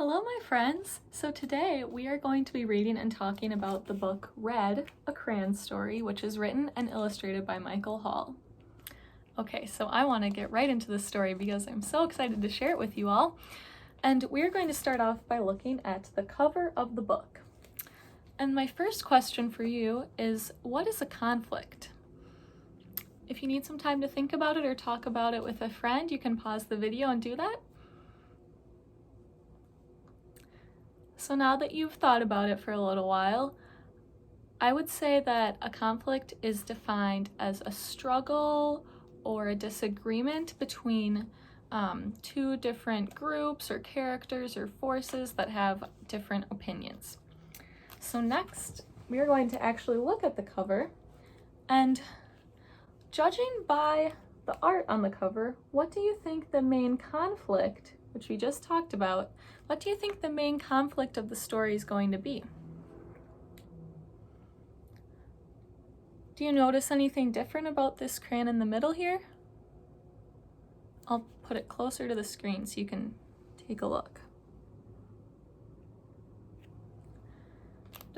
Hello, my friends! So today we are going to be reading and talking about the book Red, a Crayon Story, which is written and illustrated by Michael Hall. Okay, so I want to get right into the story because I'm so excited to share it with you all. And we're going to start off by looking at the cover of the book. And my first question for you is, what is a conflict? If you need some time to think about it or talk about it with a friend, you can pause the video and do that. So now that you've thought about it for a little while, I would say that a conflict is defined as a struggle or a disagreement between two different groups or characters or forces that have different opinions. So next, we are going to actually look at the cover, and judging by the art on the cover, what do you think the main conflict, which we just talked about, what do you think the main conflict of the story is going to be? Do you notice anything different about this crayon in the middle here? I'll put it closer to the screen so you can take a look.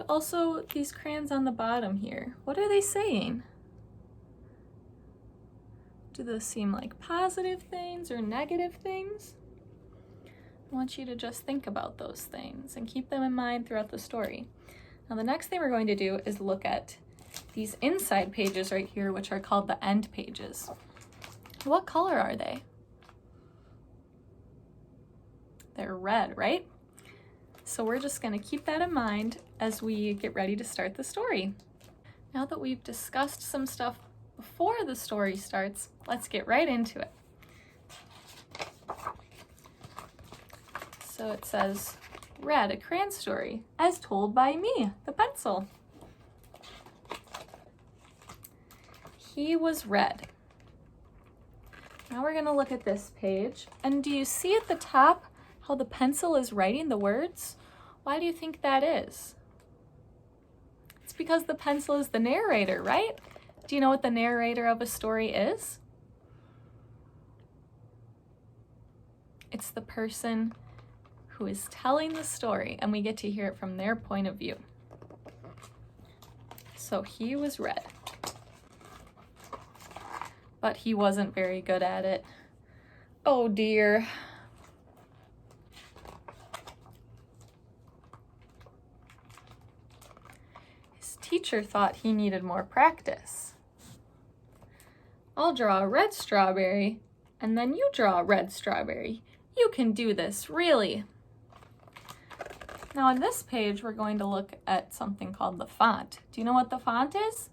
Also, these crayons on the bottom here, what are they saying? Do those seem like positive things or negative things? I want you to just think about those things and keep them in mind throughout the story. Now the next thing we're going to do is look at these inside pages right here, which are called the end pages. What color are they? They're red, right? So we're just going to keep that in mind as we get ready to start the story. Now that we've discussed some stuff before the story starts, let's get right into it. So it says, Red, a Crayon Story, as told by me, the pencil. He was red. Now we're going to look at this page, and do you see at the top how the pencil is writing the words? Why do you think that is? It's because the pencil is the narrator, right? Do you know what the narrator of a story is? It's the person who is telling the story, and we get to hear it from their point of view. So he was red, but he wasn't very good at it. Oh dear. His teacher thought he needed more practice. I'll draw a red strawberry, and then you draw a red strawberry. You can do this, really. Now on this page, we're going to look at something called the font. Do you know what the font is?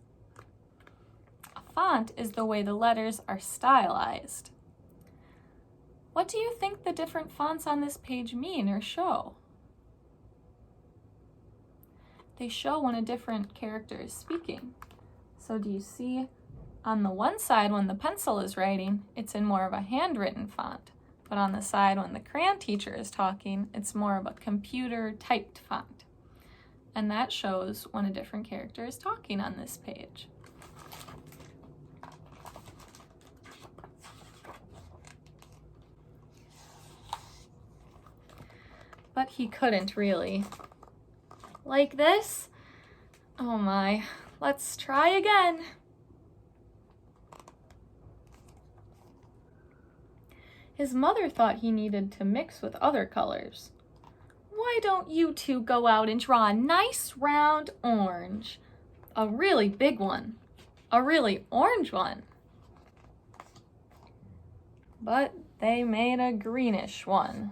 A font is the way the letters are stylized. What do you think the different fonts on this page mean or show? They show when a different character is speaking. So do you see on the one side when the pencil is writing, it's in more of a handwritten font. But on the side when the crayon teacher is talking, it's more of a computer typed font. And that shows when a different character is talking on this page. But he couldn't really. Like this? Oh my, let's try again. His mother thought he needed to mix with other colors. Why don't you two go out and draw a nice round orange? A really big one. A really orange one. But they made a greenish one.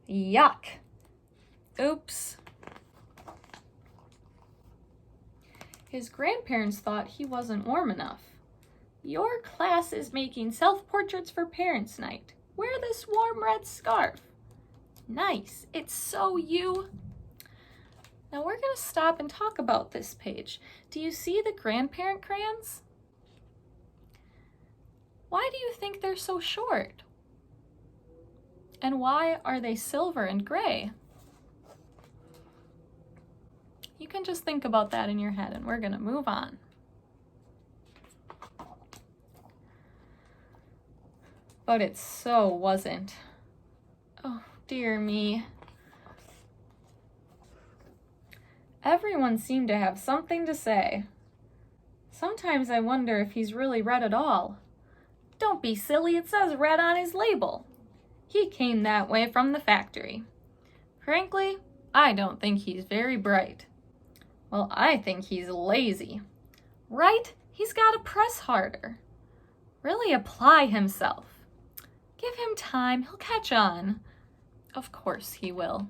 Yuck. Oops. His grandparents thought he wasn't warm enough. Your class is making self-portraits for Parents' Night. Wear this warm red scarf. Nice, it's so you. Now we're going to stop and talk about this page. Do you see the grandparent crayons? Why do you think they're so short? And why are they silver and gray? You can just think about that in your head, and we're going to move on. But it so wasn't. Oh, dear me. Everyone seemed to have something to say. Sometimes I wonder if he's really red at all. Don't be silly, it says red on his label. He came that way from the factory. Frankly, I don't think he's very bright. Well, I think he's lazy. Right? He's got to press harder. Really apply himself. Give him time, he'll catch on. Of course he will.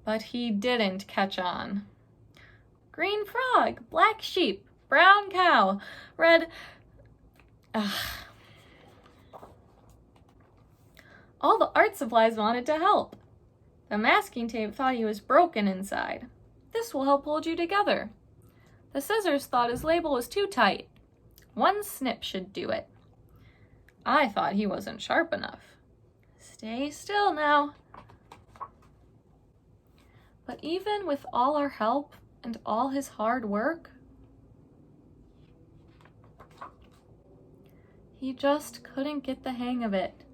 But he didn't catch on. Green frog, black sheep, brown cow, red... All the art supplies wanted to help. The masking tape thought he was broken inside. This will help hold you together. The scissors thought his label was too tight. One snip should do it. I thought he wasn't sharp enough. Stay still now. But even with all our help and all his hard work, he just couldn't get the hang of it.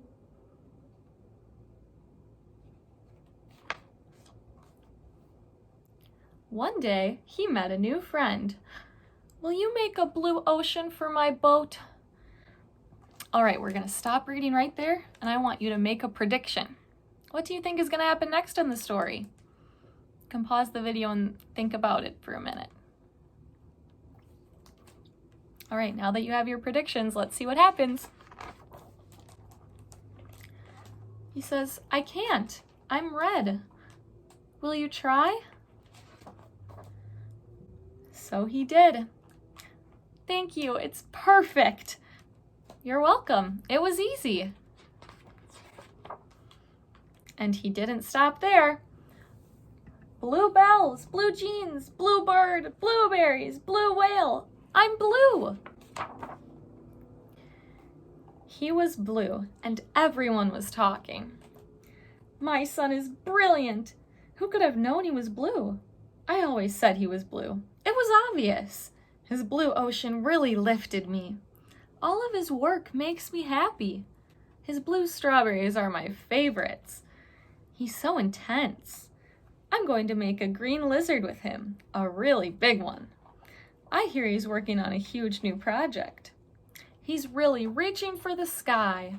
One day, he met a new friend. Will you make a blue ocean for my boat? All right, we're gonna stop reading right there, and I want you to make a prediction. What do you think is gonna happen next in the story? You can pause the video and think about it for a minute. All right, now that you have your predictions, let's see what happens. He says, I can't. I'm red. Will you try? So he did. Thank you, it's perfect. You're welcome, it was easy. And he didn't stop there. Blue bells, blue jeans, blue bird, blueberries, blue whale. I'm blue. He was blue, and everyone was talking. My son is brilliant. Who could have known he was blue? I always said he was blue. It was obvious. His blue ocean really lifted me. All of his work makes me happy. His blue strawberries are my favorites. He's so intense. I'm going to make a green lizard with him, a really big one. I hear he's working on a huge new project. He's really reaching for the sky.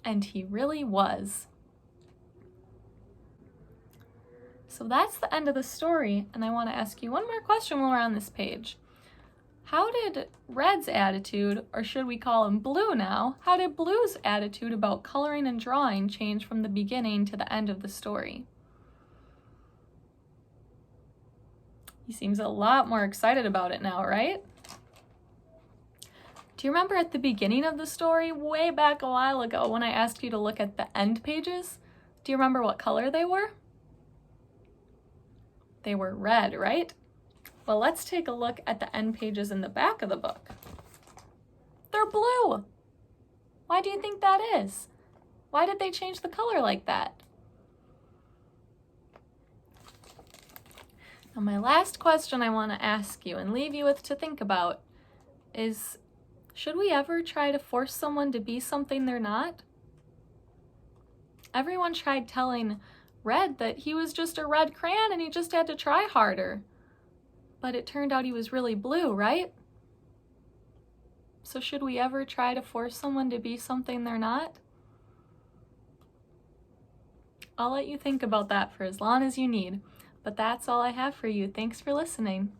And he really was. So that's the end of the story, and I want to ask you one more question while we're on this page. How did Red's attitude, or should we call him Blue now, how did Blue's attitude about coloring and drawing change from the beginning to the end of the story? He seems a lot more excited about it now, right? Do you remember at the beginning of the story, way back a while ago, when I asked you to look at the end pages? Do you remember what color they were? They were red, right? Well, let's take a look at the end pages in the back of the book. They're blue. Why do you think that is? Why did they change the color like that? Now, my last question I want to ask you and leave you with to think about is, should we ever try to force someone to be something they're not? Everyone tried telling Red that he was just a red crayon and he just had to try harder. But it turned out he was really blue, right? So should we ever try to force someone to be something they're not? I'll let you think about that for as long as you need, but that's all I have for you. Thanks for listening.